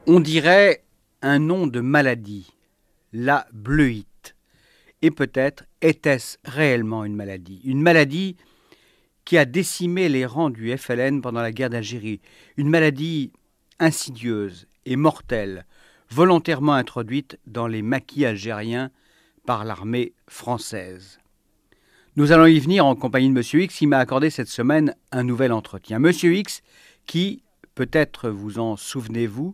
On dirait un nom de maladie, la bleuite. Et peut-être était-ce réellement une maladie. Une maladie qui a décimé les rangs du FLN pendant la guerre d'Algérie. Une maladie insidieuse et mortelle, volontairement introduite dans les maquis algériens par l'armée française. Nous allons y venir en compagnie de M. X, qui m'a accordé cette semaine un nouvel entretien. M. X, qui, peut-être vous en souvenez-vous,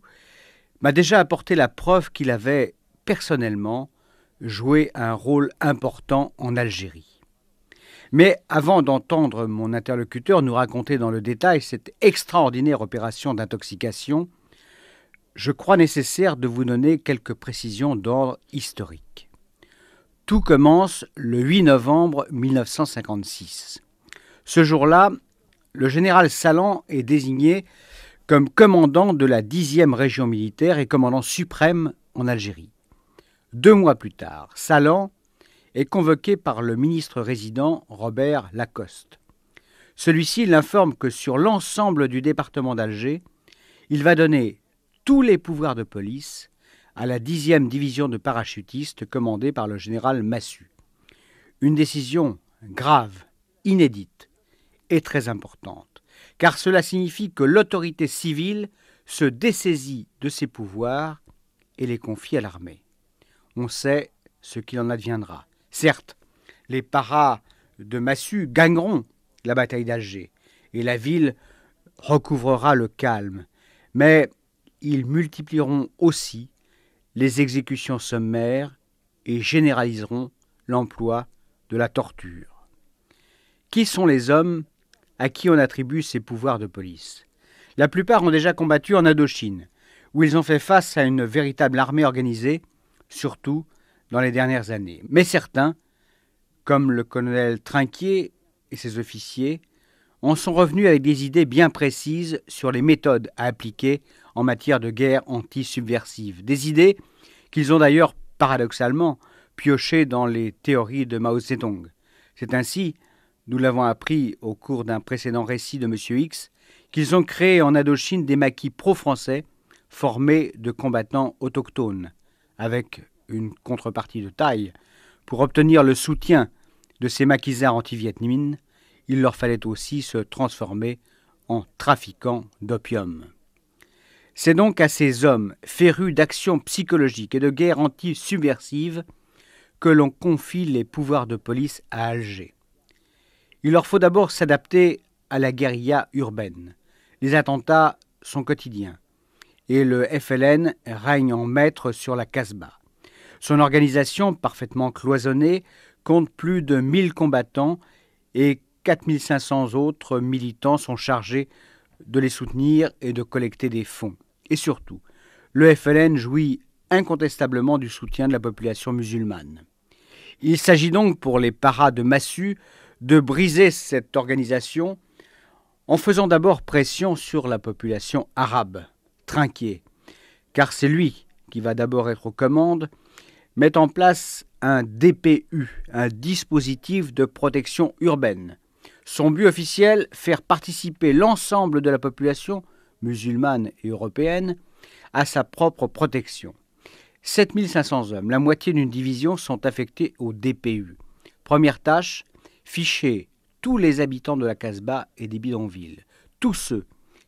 m'a déjà apporté la preuve qu'il avait, personnellement, joué un rôle important en Algérie. Mais avant d'entendre mon interlocuteur nous raconter dans le détail cette extraordinaire opération d'intoxication, je crois nécessaire de vous donner quelques précisions d'ordre historique. Tout commence le 8 novembre 1956. Ce jour-là, le général Salan est désigné comme commandant de la 10e région militaire et commandant suprême en Algérie. 2 mois plus tard, Salan est convoqué par le ministre résident Robert Lacoste. Celui-ci l'informe que sur l'ensemble du département d'Alger, il va donner tous les pouvoirs de police à la 10e division de parachutistes commandée par le général Massu. Une décision grave, inédite et très importante, car cela signifie que l'autorité civile se dessaisit de ses pouvoirs et les confie à l'armée. On sait ce qu'il en adviendra. Certes, les paras de Massu gagneront la bataille d'Alger et la ville recouvrera le calme, mais ils multiplieront aussi les exécutions sommaires et généraliseront l'emploi de la torture. Qui sont les hommes à qui on attribue ces pouvoirs de police? La plupart ont déjà combattu en Indochine, où ils ont fait face à une véritable armée organisée, surtout dans les dernières années. Mais certains, comme le colonel Trinquier et ses officiers, en sont revenus avec des idées bien précises sur les méthodes à appliquer en matière de guerre anti-subversive. Des idées qu'ils ont d'ailleurs, paradoxalement, piochées dans les théories de Mao Zedong. C'est ainsi, nous l'avons appris au cours d'un précédent récit de M. X, qu'ils ont créé en Indochine des maquis pro-français formés de combattants autochtones, avec une contrepartie de taille. Pour obtenir le soutien de ces maquisards anti-vietmines, il leur fallait aussi se transformer en trafiquants d'opium. C'est donc à ces hommes férus d'actions psychologiques et de guerre anti-subversive que l'on confie les pouvoirs de police à Alger. Il leur faut d'abord s'adapter à la guérilla urbaine. Les attentats sont quotidiens et le FLN règne en maître sur la Casbah. Son organisation, parfaitement cloisonnée, compte plus de 1000 combattants et 4500 autres militants sont chargés de les soutenir et de collecter des fonds. Et surtout, le FLN jouit incontestablement du soutien de la population musulmane. Il s'agit donc pour les paras de Massu de briser cette organisation en faisant d'abord pression sur la population arabe, Trinquier, car c'est lui qui va d'abord être aux commandes, met en place un DPU, un dispositif de protection urbaine. Son but officiel, faire participer l'ensemble de la population, musulmane et européenne, à sa propre protection. 7500 hommes, la moitié d'une division, sont affectés au DPU. Première tâche, ficher tous les habitants de la Casbah et des bidonvilles. Tous ceux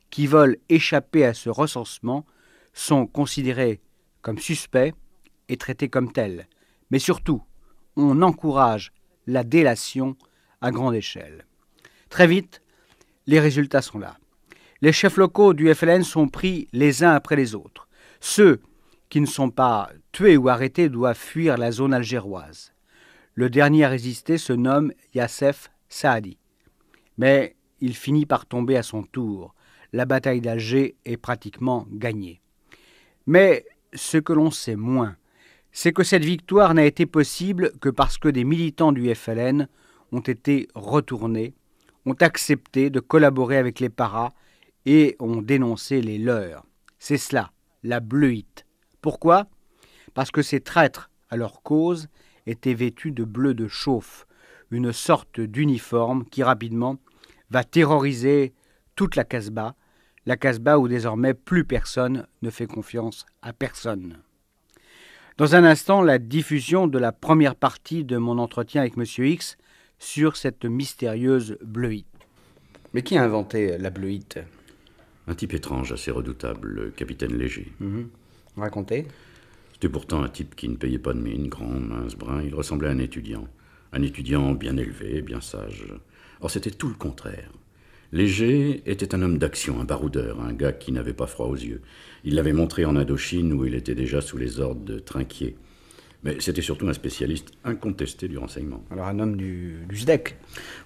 qui veulent échapper à ce recensement sont considérés comme suspects et traités comme tels. Mais surtout, on encourage la délation à grande échelle. Très vite, les résultats sont là. Les chefs locaux du FLN sont pris les uns après les autres. Ceux qui ne sont pas tués ou arrêtés doivent fuir la zone algéroise. Le dernier à résister se nomme Yassef Saadi. Mais il finit par tomber à son tour. La bataille d'Alger est pratiquement gagnée. Mais ce que l'on sait moins, c'est que cette victoire n'a été possible que parce que des militants du FLN ont été retournés, ont accepté de collaborer avec les paras et ont dénoncé les leurs. C'est cela, la bleuite. Pourquoi? Parce que ces traîtres à leur cause étaient vêtus de bleu de chauffe, une sorte d'uniforme qui rapidement va terroriser toute la Casbah, la Casbah où désormais plus personne ne fait confiance à personne. Dans un instant, la diffusion de la première partie de mon entretien avec Monsieur X sur cette mystérieuse bleuite. Mais qui a inventé la bleuite? Un type étrange, assez redoutable, le capitaine Léger. Racontez. C'était pourtant un type qui ne payait pas de mine, grand, mince, brun. Il ressemblait à un étudiant. Un étudiant bien élevé, bien sage. Or, c'était tout le contraire. Léger était un homme d'action, un baroudeur, un gars qui n'avait pas froid aux yeux. Il l'avait montré en Indochine où il était déjà sous les ordres de Trinquier. Mais c'était surtout un spécialiste incontesté du renseignement. Alors un homme du SDEC.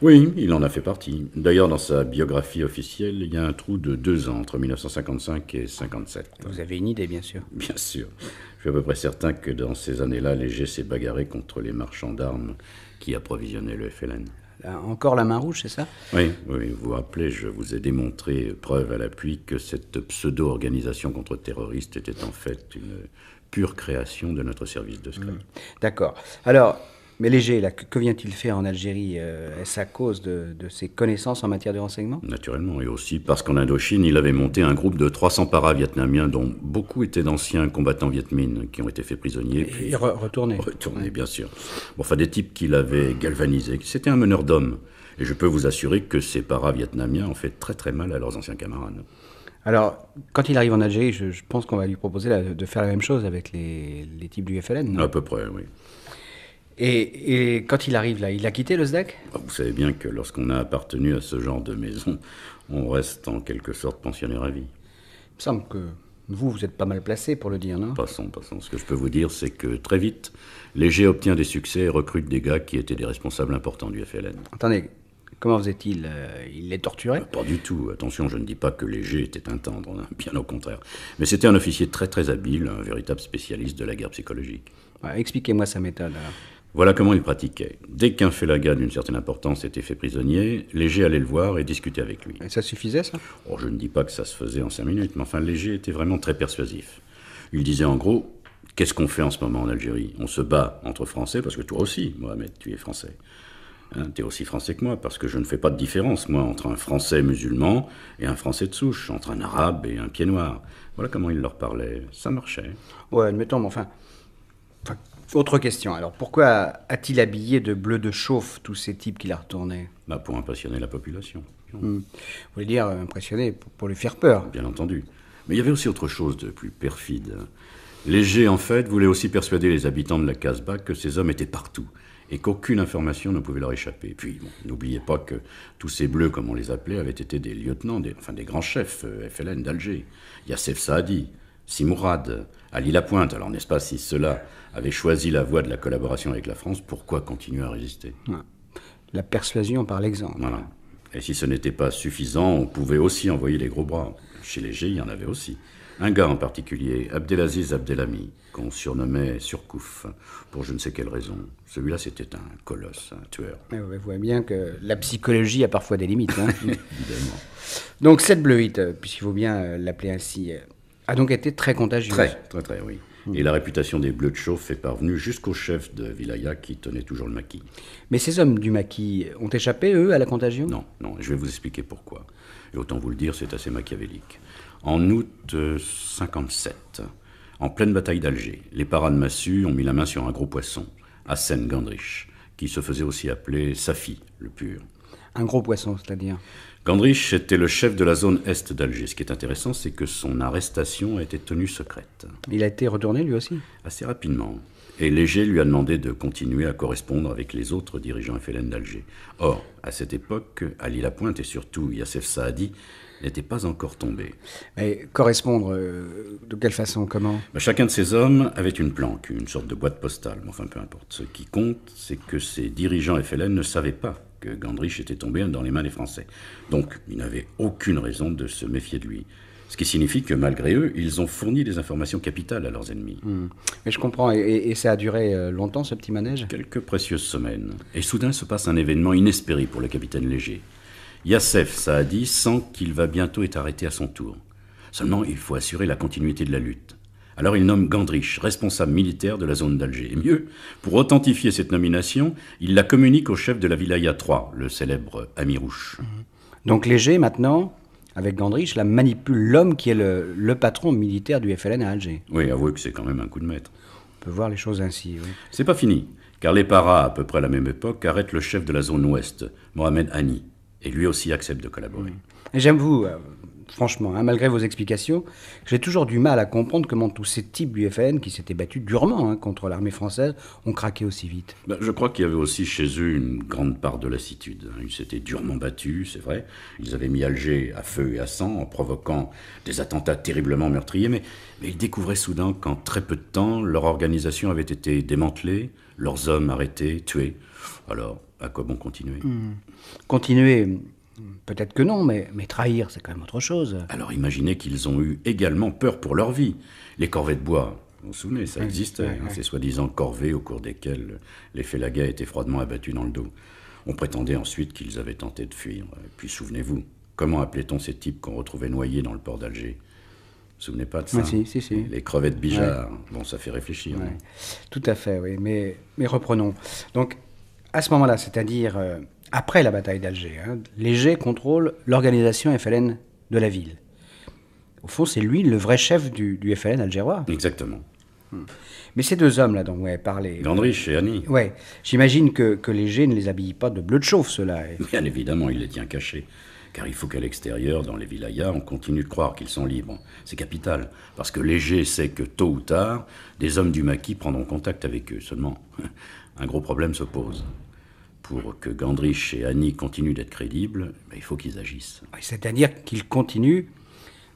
Oui, il en a fait partie. D'ailleurs, dans sa biographie officielle, il y a un trou de 2 ans, entre 1955 et 57. Vous avez une idée, bien sûr. Bien sûr. Je suis à peu près certain que dans ces années-là, Léger s'est bagarré contre les marchands d'armes qui approvisionnaient le FLN. Là, encore la main rouge, c'est ça? Oui, vous vous rappelez, je vous ai démontré, preuve à l'appui, que cette pseudo-organisation contre-terroriste était en fait une pure création de notre service de secret. D'accord. Alors, mais Léger, là, que vient-il faire en Algérie? Est-ce à cause de ses connaissances en matière de renseignement? Naturellement, et aussi parce qu'en Indochine, il avait monté un groupe de 300 para-vietnamiens, dont beaucoup étaient d'anciens combattants Viet Minh, qui ont été faits prisonniers. Et retournés. Retournés, bien sûr. Bon, enfin, des types qu'il avait galvanisés. C'était un meneur d'hommes. Et je peux vous assurer que ces para-vietnamiens ont fait très très mal à leurs anciens camarades. Alors, quand il arrive en Algérie, je pense qu'on va lui proposer de faire la même chose avec les types du FLN, non? À peu près, oui. Et quand il arrive là, il a quitté le SDEC? Vous savez bien que lorsqu'on a appartenu à ce genre de maison, on reste en quelque sorte pensionnaire à vie. Il me semble que vous êtes pas mal placé pour le dire, non? Passons. Ce que je peux vous dire, c'est que très vite, Léger obtient des succès et recrute des gars qui étaient des responsables importants du FLN. Attendez, comment faisait-il? Il les torturait? Pas du tout. Attention, je ne dis pas que Léger était un tendre, hein, bien au contraire. Mais c'était un officier très très habile, un véritable spécialiste de la guerre psychologique. Ouais, expliquez-moi sa méthode, alors. Voilà comment il pratiquait. Dès qu'un félaga d'une certaine importance était fait prisonnier, Léger allait le voir et discutait avec lui. Et ça suffisait, ça? Oh, je ne dis pas que ça se faisait en 5 minutes, mais enfin, Léger était vraiment très persuasif. Il disait en gros, qu'est-ce qu'on fait en ce moment en Algérie? On se bat entre Français, parce que toi aussi, Mohamed, tu es Français. Hein, tu es aussi Français que moi, parce que je ne fais pas de différence, moi, entre un Français musulman et un Français de souche, entre un Arabe et un pied noir. Voilà comment il leur parlait. Ça marchait. Ouais, admettons, mais enfin, autre question. Alors, pourquoi a-t-il habillé de bleu de chauffe tous ces types qu'il a retournés? Pour impressionner la population. Vous voulez dire impressionner, pour lui faire peur? Bien entendu. Mais il y avait aussi autre chose de plus perfide. Léger, en fait, voulait aussi persuader les habitants de la Casbah que ces hommes étaient partout et qu'aucune information ne pouvait leur échapper. Puis, n'oubliez pas que tous ces bleus, comme on les appelait, avaient été des lieutenants, des grands chefs FLN d'Alger. Yassef Saadi, Simourad, Ali Lapointe. Alors, n'est-ce pas, si ceux-là avaient choisi la voie de la collaboration avec la France, pourquoi continuer à résister? La persuasion par l'exemple. Voilà. Et si ce n'était pas suffisant, on pouvait aussi envoyer les gros bras. Chez Léger, il y en avait aussi. Un gars en particulier, Abdelaziz Abdelhami, qu'on surnommait Surcouf, pour je ne sais quelle raison. Celui-là, c'était un colosse, un tueur. Mais vous voyez bien que la psychologie a parfois des limites. Hein. Évidemment. Donc cette bleuite, puisqu'il faut bien l'appeler ainsi, a donc été très contagieuse. Très, oui. Et la réputation des Bleus de Chauffe est parvenue jusqu'au chef de Wilaya qui tenait toujours le maquis. Mais ces hommes du maquis ont échappé, eux, à la contagion? Non, je vais vous expliquer pourquoi. Et autant vous le dire, c'est assez machiavélique. En août 57, en pleine bataille d'Alger, les paras de Massu ont mis la main sur un gros poisson, Hassen Gandrich, qui se faisait aussi appeler Safi, le pur. Un gros poisson, c'est-à-dire? Gandrich était le chef de la zone est d'Alger. Ce qui est intéressant, c'est que son arrestation a été tenue secrète. Il a été retourné, lui aussi? Assez rapidement. Et Léger lui a demandé de continuer à correspondre avec les autres dirigeants FLN d'Alger. Or, à cette époque, Ali Lapointe et surtout Yassef Saadi n'étaient pas encore tombés. Mais correspondre, de quelle façon, comment? Chacun de ces hommes avait une planque, une sorte de boîte postale. Enfin, peu importe. Ce qui compte, c'est que ces dirigeants FLN ne savaient pas que Gandrich était tombé dans les mains des Français. Donc, ils n'avaient aucune raison de se méfier de lui. Ce qui signifie que, malgré eux, ils ont fourni des informations capitales à leurs ennemis. Mais je comprends. Et ça a duré longtemps, ce petit manège? Quelques précieuses semaines. Et soudain se passe un événement inespéré pour le capitaine Léger. Yassef Saadi sent qu'il va bientôt être arrêté à son tour. Seulement, il faut assurer la continuité de la lutte. Alors il nomme Gandrich responsable militaire de la zone d'Alger. Et mieux, pour authentifier cette nomination, il la communique au chef de la Wilaya 3, le célèbre Amirouche. Donc Léger, maintenant, avec Gandrich, là, manipule l'homme qui est le patron militaire du FLN à Alger. Oui, avouez que c'est quand même un coup de maître. On peut voir les choses ainsi, oui. C'est pas fini, car les paras, à peu près à la même époque, arrêtent le chef de la zone ouest, Mohamed Hani, et lui aussi accepte de collaborer. Et j'avoue, franchement, hein, malgré vos explications, j'ai toujours du mal à comprendre comment tous ces types du FLN qui s'étaient battus durement contre l'armée française ont craqué aussi vite. Je crois qu'il y avait aussi chez eux une grande part de lassitude. Ils s'étaient durement battus, c'est vrai. Ils avaient mis Alger à feu et à sang en provoquant des attentats terriblement meurtriers, mais ils découvraient soudain qu'en très peu de temps, leur organisation avait été démantelée, leurs hommes arrêtés, tués. Alors, à quoi bon continuer ? Continuer, peut-être que non, mais trahir, c'est quand même autre chose. Alors imaginez qu'ils ont eu également peur pour leur vie. Les corvées de bois, vous vous souvenez, ça existait. Ces soi-disant corvées au cours desquelles les Félagas étaient froidement abattus dans le dos. On prétendait ensuite qu'ils avaient tenté de fuir. Et puis souvenez-vous, comment appelait-on ces types qu'on retrouvait noyés dans le port d'Alger ? Vous vous souvenez pas de ça ? Si. Les crevettes Bijard. Bon, ça fait réfléchir. Ouais. Tout à fait, oui. Mais reprenons. Donc, à ce moment-là, c'est-à-dire après la bataille d'Alger, Léger contrôle l'organisation FLN de la ville. Au fond, c'est lui le vrai chef du FLN algérois. Exactement. Mais ces deux hommes-là dont vous avez parlé... Gandrich et Hani. Ouais, j'imagine que Léger ne les habille pas de bleu de chauffe, ceux-là. Bien évidemment, il les tient cachés. Car il faut qu'à l'extérieur, dans les wilayas, on continue de croire qu'ils sont libres. C'est capital, parce que Léger sait que tôt ou tard, des hommes du maquis prendront contact avec eux. Seulement, un gros problème se pose. Pour que Gandrich et Hani continuent d'être crédibles, il faut qu'ils agissent. C'est-à-dire qu'ils continuent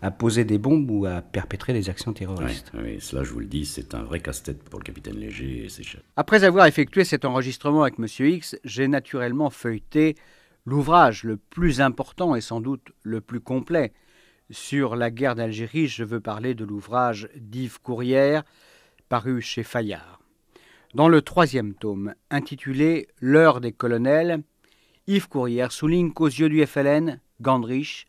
à poser des bombes ou à perpétrer des actions terroristes. Oui, cela, je vous le dis, c'est un vrai casse-tête pour le capitaine Léger et ses chefs. Après avoir effectué cet enregistrement avec M. X, j'ai naturellement feuilleté l'ouvrage le plus important et sans doute le plus complet sur la guerre d'Algérie. Je veux parler de l'ouvrage d'Yves Courrières, paru chez Fayard. Dans le 3e tome, intitulé « L'heure des colonels », Yves Courrières souligne qu'aux yeux du FLN, Gandrich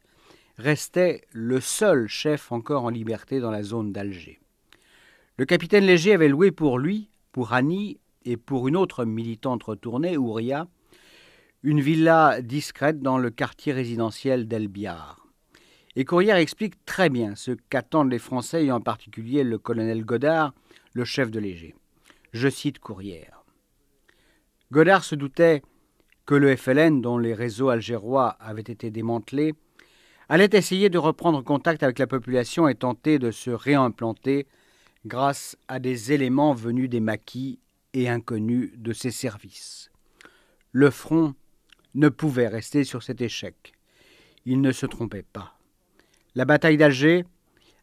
restait le seul chef encore en liberté dans la zone d'Alger. Le capitaine Léger avait loué pour lui, pour Hani et pour une autre militante retournée, Ouria, une villa discrète dans le quartier résidentiel d'El Biar. Et Courrières explique très bien ce qu'attendent les Français et en particulier le colonel Godard, le chef de Léger. Je cite Courrières. Godard se doutait que le FLN, dont les réseaux algérois avaient été démantelés, allait essayer de reprendre contact avec la population et tenter de se réimplanter grâce à des éléments venus des maquis et inconnus de ses services. Le front ne pouvait rester sur cet échec. Il ne se trompait pas. La bataille d'Alger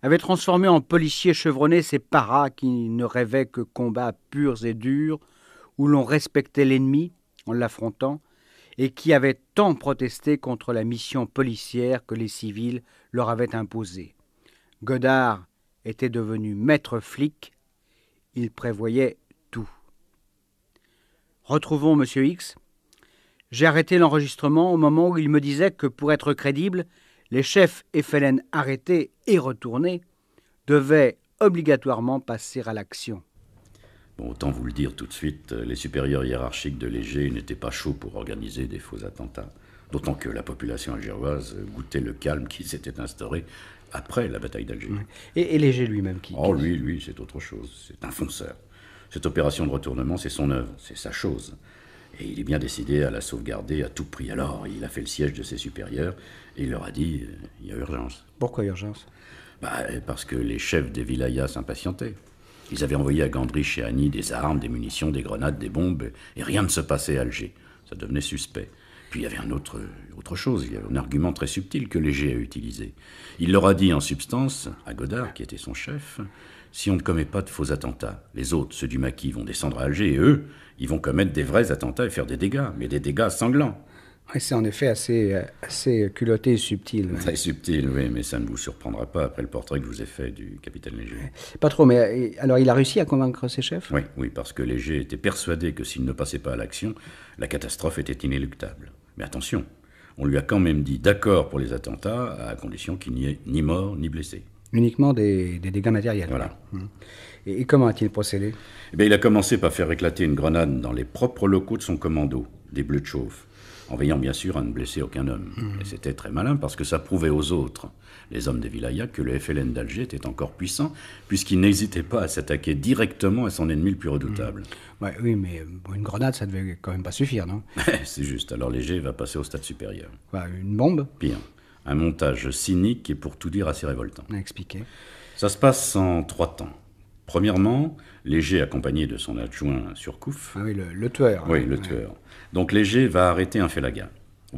avait transformé en policiers chevronnés ces paras qui ne rêvaient que combats purs et durs, où l'on respectait l'ennemi en l'affrontant, et qui avaient tant protesté contre la mission policière que les civils leur avaient imposée. Godard était devenu maître flic, il prévoyait tout. Retrouvons M. X. J'ai arrêté l'enregistrement au moment où il me disait que pour être crédible, les chefs FLN arrêtés et retournés devaient obligatoirement passer à l'action. Bon, autant vous le dire tout de suite, les supérieurs hiérarchiques de Léger n'étaient pas chauds pour organiser des faux attentats. D'autant que la population algéroise goûtait le calme qui s'était instauré après la bataille d'Alger. Et Léger lui-même qui... Lui, c'est autre chose. C'est un fonceur. Cette opération de retournement, c'est son œuvre, c'est sa chose. Et il est bien décidé à la sauvegarder à tout prix. Alors, il a fait le siège de ses supérieurs et il leur a dit il y a urgence. Pourquoi urgence ? Parce que les chefs des wilayas s'impatientaient. Ils avaient envoyé à Gandrich et Hani des armes, des munitions, des grenades, des bombes, et rien ne se passait à Alger. Ça devenait suspect. Puis il y avait autre chose, il y avait un argument très subtil que Léger a utilisé. Il leur a dit en substance, à Godard, qui était son chef, si on ne commet pas de faux attentats, les autres, ceux du maquis, vont descendre à Alger, et eux, ils vont commettre des vrais attentats et faire des dégâts, mais des dégâts sanglants. Oui, c'est en effet assez culotté et subtil. Ouais. Très subtil, oui, mais ça ne vous surprendra pas après le portrait que je vous ai fait du capitaine Léger. Pas trop, mais alors il a réussi à convaincre ses chefs ? Oui, parce que Léger était persuadé que s'il ne passait pas à l'action, la catastrophe était inéluctable. Mais attention, on lui a quand même dit d'accord pour les attentats, à condition qu'il n'y ait ni mort ni blessé. Uniquement des dégâts matériels. Voilà. Et comment a-t-il procédé ? Il a commencé par faire éclater une grenade dans les propres locaux de son commando, des Bleus de Chauffe. en veillant bien sûr à ne blesser aucun homme. Et c'était très malin parce que ça prouvait aux autres, les hommes des wilayas, que le FLN d'Alger était encore puissant, puisqu'il n'hésitait pas à s'attaquer directement à son ennemi le plus redoutable. Ouais, oui, mais bon, une grenade, ça devait quand même pas suffire, non? C'est juste, alors Léger va passer au stade supérieur. Quoi, une bombe? Pire, un montage cynique et pour tout dire assez révoltant. Expliquez. Ça se passe en 3 temps. Premièrement, Léger, accompagné de son adjoint Surcouf. Ah oui, le tueur. Oui, le tueur. Donc Léger va arrêter un félaga.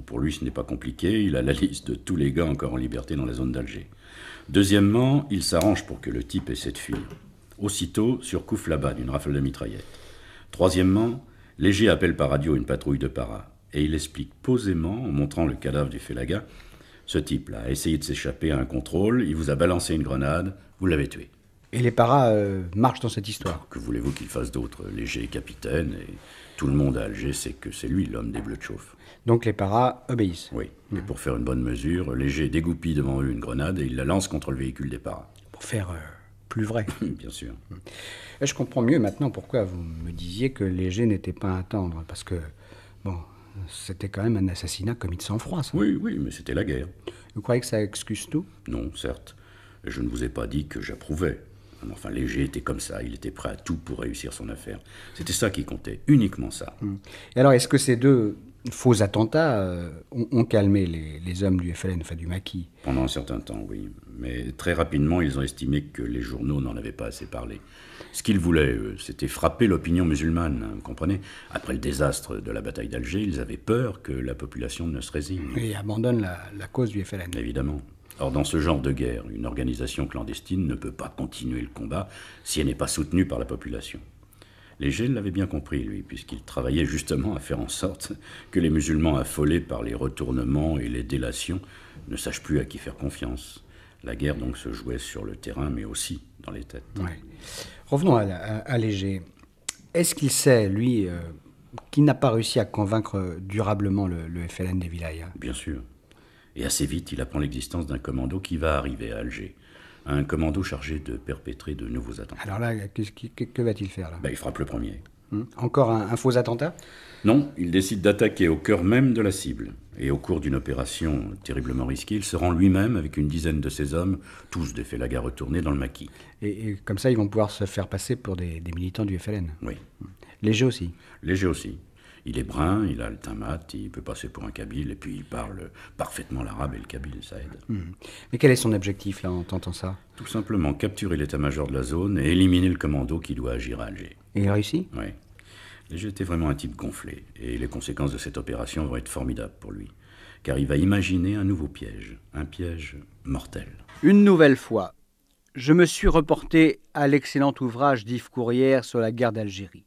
Pour lui, ce n'est pas compliqué, il a la liste de tous les gars encore en liberté dans la zone d'Alger. Deuxièmement, il s'arrange pour que le type essaie de fuir. Aussitôt, Surcouf l'abat d'une rafale de mitraillette. Troisièmement, Léger appelle par radio une patrouille de para. Et il explique posément, en montrant le cadavre du félaga, ce type-là a essayé de s'échapper à un contrôle, il vous a balancé une grenade, vous l'avez tué. Et les paras marchent dans cette histoire. Que voulez-vous qu'il fasse d'autre? Léger est capitaine, et tout le monde à Alger sait que c'est lui l'homme des bleus de chauffe. Donc les paras obéissent. Oui, et pour faire une bonne mesure, Léger dégoupille devant eux une grenade et il la lance contre le véhicule des paras. Pour faire plus vrai. Bien sûr. Et je comprends mieux maintenant pourquoi vous me disiez que Léger n'était pas un tendre. Parce que, bon, c'était quand même un assassinat commis de sang-froid, ça. Oui, mais c'était la guerre. Vous croyez que ça excuse tout? Non, certes. Et je ne vous ai pas dit que j'approuvais. Enfin, Léger était comme ça, il était prêt à tout pour réussir son affaire. C'était ça qui comptait, uniquement ça. Et alors, est-ce que ces deux faux attentats ont calmé les hommes du FLN, enfin du maquis? Pendant un certain temps, oui. Mais très rapidement, ils ont estimé que les journaux n'en avaient pas assez parlé. Ce qu'ils voulaient, eux, c'était frapper l'opinion musulmane, hein, vous comprenez? Après le désastre de la bataille d'Alger, ils avaient peur que la population ne se résigne. Et abandonne la cause du FLN. Évidemment. Or, dans ce genre de guerre, une organisation clandestine ne peut pas continuer le combat si elle n'est pas soutenue par la population. Léger l'avait bien compris, lui, puisqu'il travaillait justement à faire en sorte que les musulmans affolés par les retournements et les délations ne sachent plus à qui faire confiance. La guerre, donc, se jouait sur le terrain, mais aussi dans les têtes. Ouais. Revenons à Léger. Est-ce qu'il sait, lui, qu'il n'a pas réussi à convaincre durablement le FLN des wilayas? Bien sûr. Et assez vite, il apprend l'existence d'un commando qui va arriver à Alger. Un commando chargé de perpétrer de nouveaux attentats. Alors là, que va-t-il faire là? Il frappe le premier. Encore un faux attentat? Non, il décide d'attaquer au cœur même de la cible. Et au cours d'une opération terriblement risquée, il se rend lui-même avec une dizaine de ses hommes, tous des félagas retournés dans le maquis. Et comme ça, ils vont pouvoir se faire passer pour des militants du FLN? Oui. Léger aussi? Léger aussi. Il est brun, il a le teint mat, il peut passer pour un kabyle, et puis il parle parfaitement l'arabe et le kabyle, ça aide. Mais quel est son objectif, là, en tentant ça? Tout simplement capturer l'état-major de la zone et éliminer le commando qui doit agir à Alger. Et il réussit? Oui. Léger était vraiment un type gonflé, et les conséquences de cette opération vont être formidables pour lui. Car il va imaginer un nouveau piège, un piège mortel. Une nouvelle fois, je me suis reporté à l'excellent ouvrage d'Yves Courrières sur la guerre d'Algérie.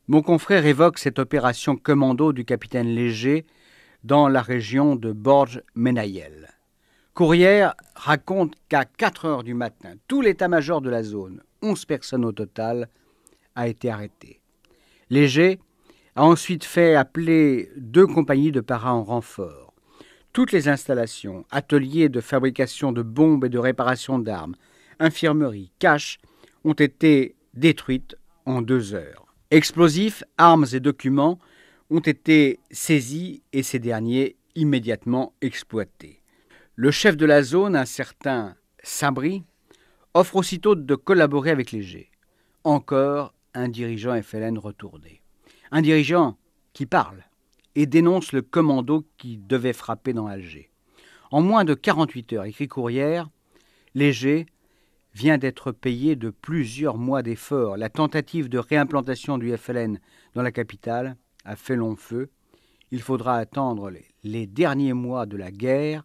Mon confrère évoque cette opération commando du capitaine Léger dans la région de Borj Menayel. Courrières raconte qu'à 4 heures du matin, tout l'état-major de la zone, 11 personnes au total, a été arrêté. Léger a ensuite fait appeler 2 compagnies de paras en renfort. Toutes les installations, ateliers de fabrication de bombes et de réparation d'armes, infirmeries, caches, ont été détruites en 2 heures. Explosifs, armes et documents ont été saisis et ces derniers immédiatement exploités. Le chef de la zone, un certain Sabri, offre aussitôt de collaborer avec Léger. Encore un dirigeant FLN retourné. Un dirigeant qui parle et dénonce le commando qui devait frapper dans Alger. En moins de 48 heures, écrit Courrières, Léger vient d'être payé de plusieurs mois d'efforts. La tentative de réimplantation du FLN dans la capitale a fait long feu. Il faudra attendre les derniers mois de la guerre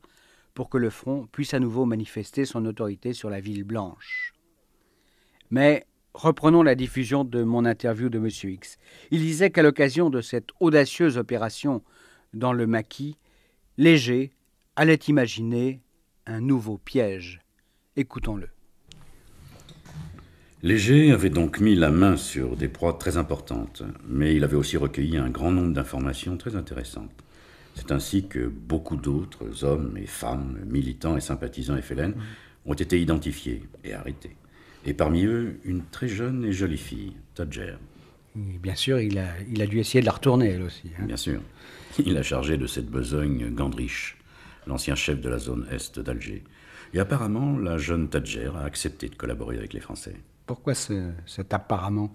pour que le front puisse à nouveau manifester son autorité sur la ville blanche. Mais reprenons la diffusion de mon interview de M. X. Il disait qu'à l'occasion de cette audacieuse opération dans le maquis, Léger allait imaginer un nouveau piège. Écoutons-le. Léger avait donc mis la main sur des proies très importantes, mais il avait aussi recueilli un grand nombre d'informations très intéressantes. C'est ainsi que beaucoup d'autres hommes et femmes, militants et sympathisants FLN, ont été identifiés et arrêtés. Et parmi eux, une très jeune et jolie fille, Tadjer. Et bien sûr, il a dû essayer de la retourner, elle aussi. Hein. Bien sûr. Il a chargé de cette besogne Gandrich, l'ancien chef de la zone est d'Alger. Et apparemment, la jeune Tadjer a accepté de collaborer avec les Français. Pourquoi cet apparemment?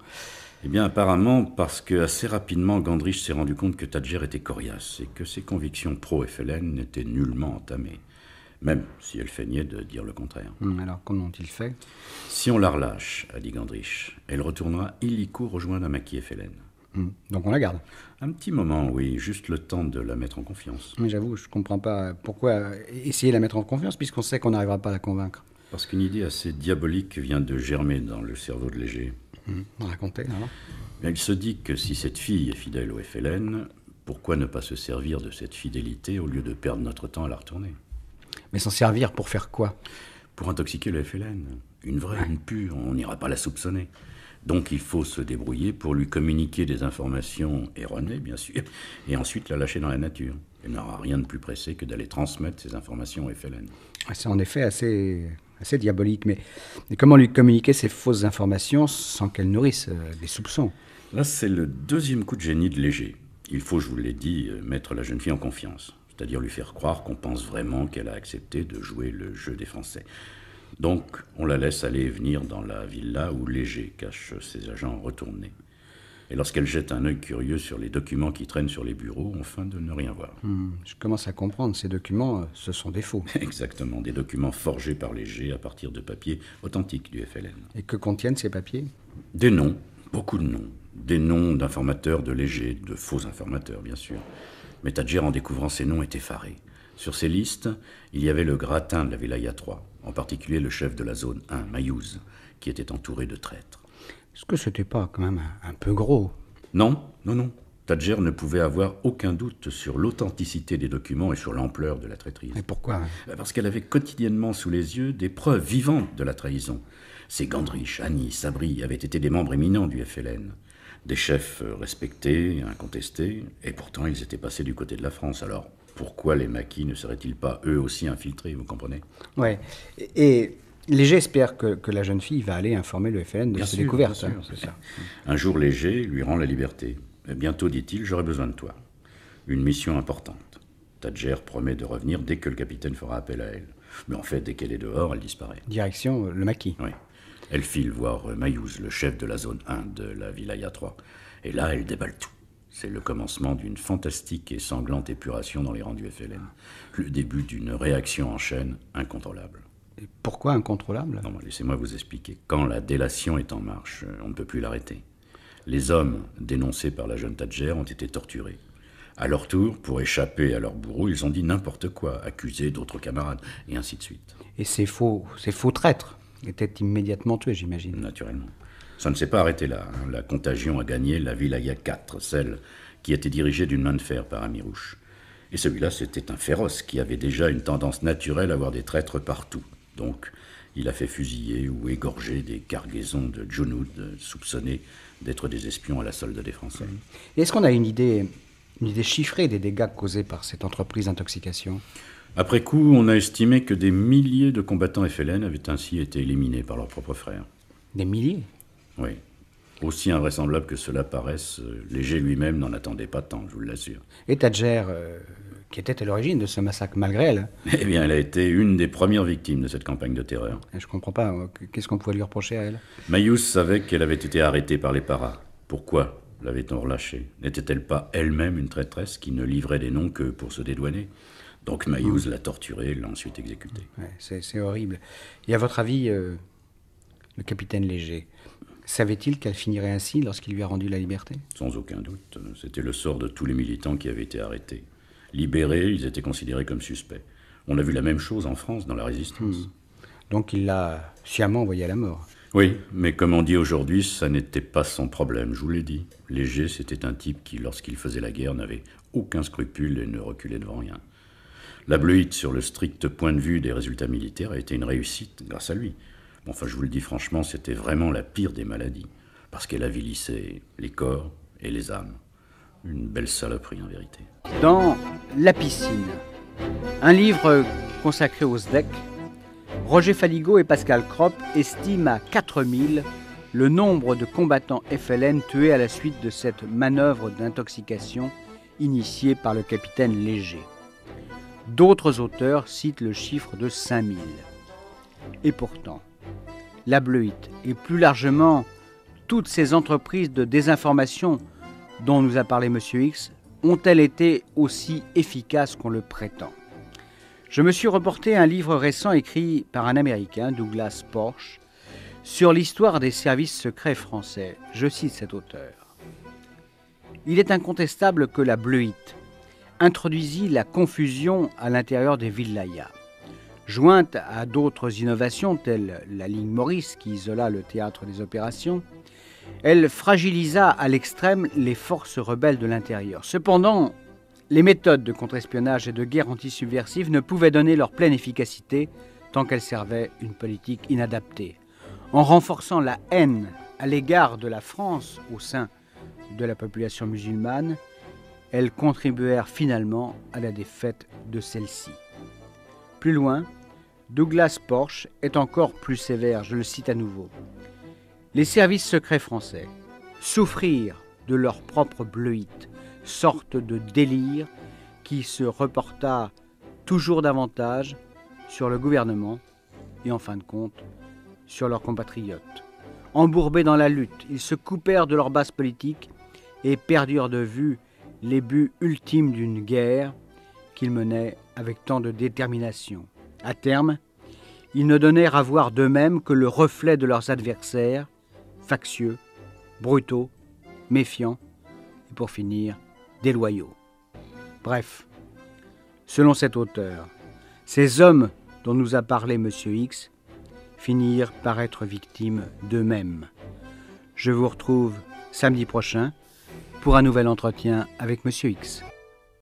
Eh bien, apparemment, parce que assez rapidement, Gandrich s'est rendu compte que Tadjer était coriace et que ses convictions pro-FLN n'étaient nullement entamées, même si elle feignait de dire le contraire. Alors, comment ont-ils fait? Si on la relâche, a dit Gandrich, elle retournera illico rejoindre un maquis FLN. Donc on la garde. Un petit moment, oui, juste le temps de la mettre en confiance. Mais j'avoue, je ne comprends pas pourquoi essayer de la mettre en confiance, puisqu'on sait qu'on n'arrivera pas à la convaincre. Parce qu'une idée assez diabolique vient de germer dans le cerveau de Léger. Racontez, alors. Bien, il se dit que si cette fille est fidèle au FLN, pourquoi ne pas se servir de cette fidélité au lieu de perdre notre temps à la retourner? Mais s'en servir pour faire quoi? Pour intoxiquer le FLN. Une vraie, une pure, on n'ira pas la soupçonner. Donc il faut se débrouiller pour lui communiquer des informations erronées, bien sûr, et ensuite la lâcher dans la nature. Elle n'aura rien de plus pressé que d'aller transmettre ces informations au FLN. C'est en effet assez diabolique, mais comment lui communiquer ces fausses informations sans qu'elles nourrissent des soupçons? Là, c'est le deuxième coup de génie de Léger. Il faut, je vous l'ai dit, mettre la jeune fille en confiance, c'est-à-dire lui faire croire qu'on pense vraiment qu'elle a accepté de jouer le jeu des Français. Donc, on la laisse aller et venir dans la villa où Léger cache ses agents retournés. Et lorsqu'elle jette un œil curieux sur les documents qui traînent sur les bureaux, on feint de ne rien voir. Je commence à comprendre, ces documents, ce sont des faux. Exactement, des documents forgés par Léger à partir de papiers authentiques du FLN. Et que contiennent ces papiers? Des noms, beaucoup de noms. Des noms d'informateurs de Léger, de faux informateurs, bien sûr. Mais Tadjer, en découvrant ces noms, est effaré. Sur ces listes, il y avait le gratin de la Wilaya 3, en particulier le chef de la zone 1, Mayouz, qui était entouré de traîtres. Est-ce que c'était pas quand même un peu gros? Non. Tadjer ne pouvait avoir aucun doute sur l'authenticité des documents et sur l'ampleur de la traîtrise. Et pourquoi? Parce qu'elle avait quotidiennement sous les yeux des preuves vivantes de la trahison. Ces Gandrich, Annie, Sabri avaient été des membres éminents du FLN. Des chefs respectés, incontestés, et pourtant ils étaient passés du côté de la France. Alors, pourquoi les maquis ne seraient-ils pas eux aussi infiltrés, vous comprenez? Ouais. Et Léger espère que la jeune fille va aller informer le FLN de ses découvertes. Bien sûr, c'est ça. Un jour, Léger lui rend la liberté. Et bientôt, dit-il, j'aurai besoin de toi. Une mission importante. Tadjer promet de revenir dès que le capitaine fera appel à elle. Mais en fait, dès qu'elle est dehors, elle disparaît. Direction le maquis. Oui. Elle file voir Mayouz, le chef de la zone 1 de la Wilaya 3. Et là, elle déballe tout. C'est le commencement d'une fantastique et sanglante épuration dans les rangs du FLN. Le début d'une réaction en chaîne incontrôlable. Et pourquoi incontrôlable? Non, laissez-moi vous expliquer. Quand la délation est en marche, on ne peut plus l'arrêter. Les hommes dénoncés par la jeune Tadjer ont été torturés. À leur tour, pour échapper à leur bourreau, ils ont dit n'importe quoi, accusés d'autres camarades, et ainsi de suite. Et ces faux traîtres étaient immédiatement tués, j'imagine. Naturellement. Ça ne s'est pas arrêté là. La contagion a gagné la Wilaya 4, celle qui était dirigée d'une main de fer par Amirouche. Et celui-là, c'était un féroce qui avait déjà une tendance naturelle à avoir des traîtres partout. Donc, il a fait fusiller ou égorger des cargaisons de Djounoud soupçonnés d'être des espions à la solde des Français. Et est-ce qu'on a une idée chiffrée des dégâts causés par cette entreprise d'intoxication? Après coup, on a estimé que des milliers de combattants FLN avaient ainsi été éliminés par leurs propres frères. Des milliers? Oui. Aussi invraisemblable que cela paraisse, Léger lui-même n'en attendait pas tant, je vous l'assure. Et Tadjer, qui était à l'origine de ce massacre malgré elle? Eh bien, elle a été une des premières victimes de cette campagne de terreur. Je comprends pas, qu'est-ce qu'on pouvait lui reprocher à elle? Mayouz savait qu'elle avait été arrêtée par les paras. Pourquoi l'avait-on relâchée? N'était-elle pas elle-même une traîtresse qui ne livrait des noms que pour se dédouaner? Donc Mayouz l'a torturée et l'a ensuite exécutée. Ouais, c'est horrible. Et à votre avis, le capitaine Léger, savait-il qu'elle finirait ainsi lorsqu'il lui a rendu la liberté? Sans aucun doute. C'était le sort de tous les militants qui avaient été arrêtés. Libérés, ils étaient considérés comme suspects. On a vu la même chose en France dans la Résistance. Donc il l'a sciemment envoyé à la mort. Oui, mais comme on dit aujourd'hui, ça n'était pas son problème, je vous l'ai dit. Léger, c'était un type qui, lorsqu'il faisait la guerre, n'avait aucun scrupule et ne reculait devant rien. La Bleuite, sur le strict point de vue des résultats militaires, a été une réussite grâce à lui. Enfin, je vous le dis franchement, c'était vraiment la pire des maladies, parce qu'elle avilissait les corps et les âmes. Une belle saloperie, en vérité. Dans La piscine, un livre consacré au SDEC, Roger Faligot et Pascal Kropp estiment à 4000 le nombre de combattants FLN tués à la suite de cette manœuvre d'intoxication initiée par le capitaine Léger. D'autres auteurs citent le chiffre de 5000. Et pourtant, la Bleuite et plus largement toutes ces entreprises de désinformation dont nous a parlé M. X ont-elles été aussi efficaces qu'on le prétend? Je me suis reporté à un livre récent écrit par un Américain, Douglas Porch, sur l'histoire des services secrets français. Je cite cet auteur. Il est incontestable que la Bleuite introduisit la confusion à l'intérieur des wilayas. Jointe à d'autres innovations telles la ligne Maurice qui isola le théâtre des opérations, elle fragilisa à l'extrême les forces rebelles de l'intérieur. Cependant, les méthodes de contre-espionnage et de guerre antisubversive ne pouvaient donner leur pleine efficacité tant qu'elles servaient une politique inadaptée. En renforçant la haine à l'égard de la France au sein de la population musulmane, elles contribuèrent finalement à la défaite de celle-ci. Plus loin, Douglas Porch est encore plus sévère, je le cite à nouveau. Les services secrets français souffrirent de leur propre bleuite, sorte de délire qui se reporta toujours davantage sur le gouvernement et en fin de compte sur leurs compatriotes. Embourbés dans la lutte, ils se coupèrent de leur base politique et perdirent de vue les buts ultimes d'une guerre qu'ils menaient avec tant de détermination. À terme, ils ne donnèrent à voir d'eux-mêmes que le reflet de leurs adversaires, factieux, brutaux, méfiants, et pour finir, déloyaux. Bref, selon cet auteur, ces hommes dont nous a parlé M. X finirent par être victimes d'eux-mêmes. Je vous retrouve samedi prochain pour un nouvel entretien avec M. X.